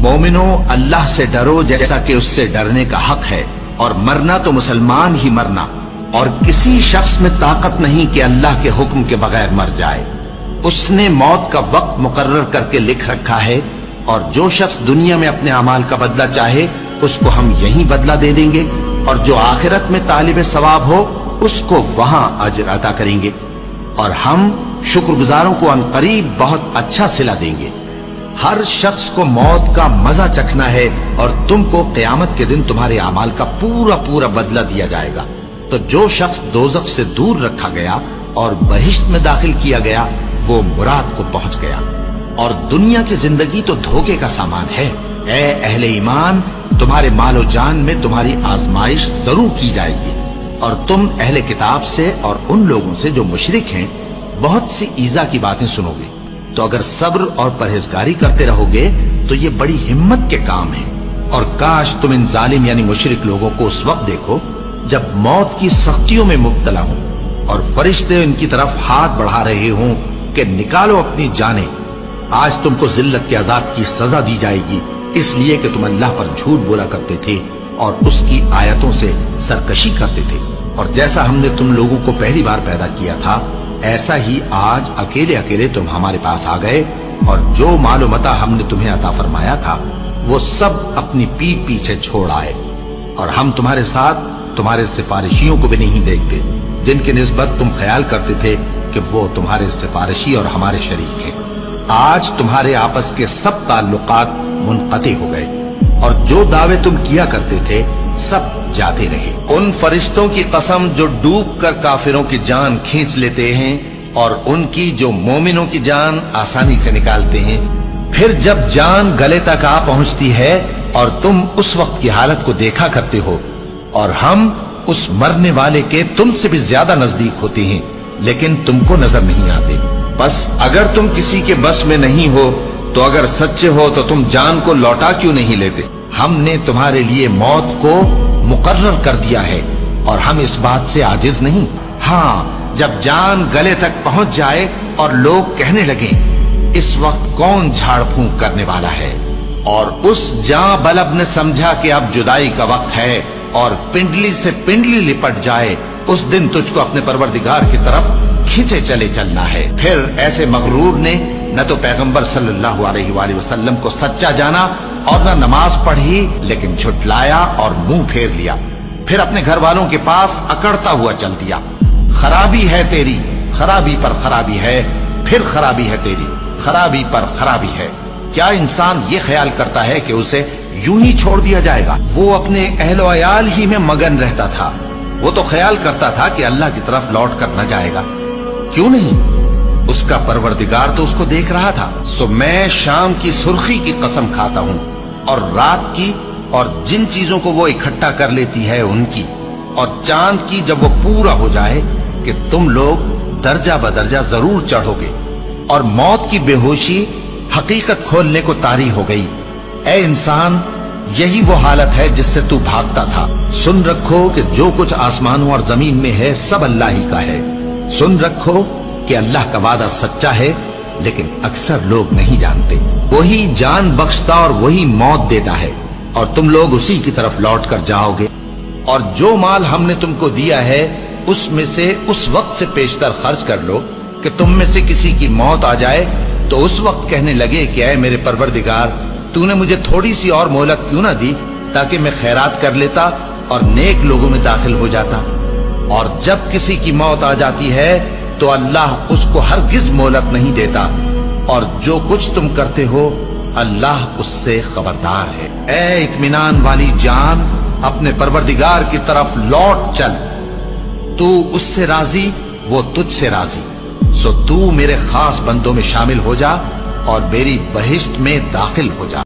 मोमिनो, अल्लाह से डरो जैसा कि उससे डरने का हक है, और मरना तो मुसलमान ही मरना, और किसी शख्स में ताकत नहीं कि अल्लाह के हुक्म के बगैर मर जाए। उसने मौत का वक्त मुकर्रर करके लिख रखा है, और जो शख्स दुनिया में अपने अमाल का बदला चाहे उसको हम यही बदला दे देंगे, और जो आखिरत में तालिब सवाब हो उसको वहां अजर अता करेंगे, और हम शुक्रगुजारों को अनकरीब बहुत अच्छा सिला देंगे। हर शख्स को मौत का मजा चखना है, और तुमको क़यामत के दिन तुम्हारे अमाल का पूरा पूरा बदला दिया जाएगा। तो जो शख्स दोज़ख से दूर रखा गया और बहिश्त में दाखिल किया गया, वो मुराद को पहुंच गया। और दुनिया की जिंदगी तो धोखे का सामान है। ए अहले ईमान, तुम्हारे मालो जान में तुम्हारी आजमाइश जरूर की जाएगी, और तुम अहले किताब से और उन लोगों से जो मुशरिक हैं बहुत सी ईजा की बातें सुनोगे। तो अगर सब्र और परहेजगारी करते रहोगे तो ये बड़ी हिम्मत के काम है। और काश तुम इन जालिम यानी मुशरिक लोगों को उस वक्त देखो जब मौत की सख्तियों में मुब्तला हो और फरिश्ते इनकी तरफ हाथ बढ़ा रहे हों कि निकालो अपनी जानें। आज तुमको जिल्लत के अजाब की सजा दी जाएगी, इसलिए कि तुम अल्लाह पर झूठ बोला करते थे और उसकी आयतों से सरकशी करते थे। और जैसा हमने तुम लोगों को पहली बार पैदा किया था, ऐसा ही आज अकेले अकेले तुम हमारे पास आ गए, और जो मालो मता हमने तुम्हें अता फरमाया था वो सब अपनी पीठ पीछे छोड़ आए। और हम तुम्हारे साथ तुम्हारे सिफारिशियों को भी नहीं देखते जिनकी निस्बत तुम ख्याल करते थे कि वो तुम्हारे सिफारिशी और हमारे शरीक हैं। आज तुम्हारे आपस के सब ताल्लुकात मुनक़ती हो गए, और जो दावे तुम किया करते थे सब जाते रहे। उन फरिश्तों की कसम जो डूब कर काफिरों की जान खींच लेते हैं, और उनकी जो मोमिनों की जान आसानी से निकालते हैं। फिर जब जान गले तक आ पहुंचती है और तुम उस वक्त की हालत को देखा करते हो, और हम उस मरने वाले के तुमसे भी ज्यादा नजदीक होते हैं, लेकिन तुमको नजर नहीं आते। बस अगर तुम किसी के बस में नहीं हो तो अगर सच्चे हो तो तुम जान को लौटा क्यों नहीं लेते? हमने तुम्हारे लिए मौत को मुकर्रर कर दिया है, और हम इस बात से आजिज नहीं। हाँ, जब जान गले तक पहुंच जाए और लोग कहने लगे इस वक्त कौन झाड़ फूंक करने वाला है, और उस जां बलब ने समझा कि अब जुदाई का वक्त है, और पिंडली से पिंडली लिपट जाए, उस दिन तुझको अपने परवरदिगार की तरफ खींचे चले चलना है। फिर ऐसे मगरूर ने न तो पैगंबर सल्लल्लाहु अलैहि वसल्लम को सच्चा जाना और न नमाज पढ़ी, लेकिन झुठलाया और मुंह फेर लिया। फिर अपने घर वालों के पास अकड़ता हुआ चल दिया। खराबी है तेरी, खराबी पर खराबी है, फिर खराबी है तेरी, खराबी पर खराबी है। क्या इंसान ये ख्याल करता है कि उसे यूं ही छोड़ दिया जाएगा? वो अपने अहलो अयाल ही में मगन रहता था। वो तो ख्याल करता था कि अल्लाह की तरफ लौट कर न जाएगा। क्यों नहीं? उसका परवरदिगार तो उसको देख रहा था। सो मैं शाम की सुर्खी की कसम खाता हूं, और रात की, और जिन चीजों को वो इकट्ठा कर लेती है उनकी, और चांद की जब वो पूरा हो जाए कि तुम लोग दर्जा बदर्जा जरूर चढ़ोगे। और मौत की बेहोशी हकीकत खोलने को तारी हो गई। ए इंसान, यही वो हालत है जिससे तू भागता था। सुन रखो कि जो कुछ आसमानों और जमीन में है सब अल्लाह ही का है। सुन रखो कि अल्लाह का वादा सच्चा है, लेकिन अक्सर लोग नहीं जानते। वही जान बख्शता और वही मौत देता है, और तुम लोग उसी की तरफ लौट कर जाओगे। और जो माल हमने तुमको दिया है उसमें से उस वक्त से पेशतर खर्च कर लो कि तुम में से किसी की मौत आ जाए तो उस वक्त कहने लगे कि ऐ मेरे परवरदिगार, तूने मुझे थोड़ी सी और मोहलत क्यों ना दी ताकि मैं खैरात कर लेता और नेक लोगों में दाखिल हो जाता। और जब किसी की मौत आ जाती है तो अल्लाह उसको हरगिज मोहलत नहीं देता, और जो कुछ तुम करते हो अल्लाह उससे खबरदार है। ए इत्मीनान वाली जान, अपने परवरदिगार की तरफ लौट चल। तू उससे राजी, वो तुझसे राजी। सो तू मेरे खास बंदों में शामिल हो जा और मेरी बहिश्त में दाखिल हो जा।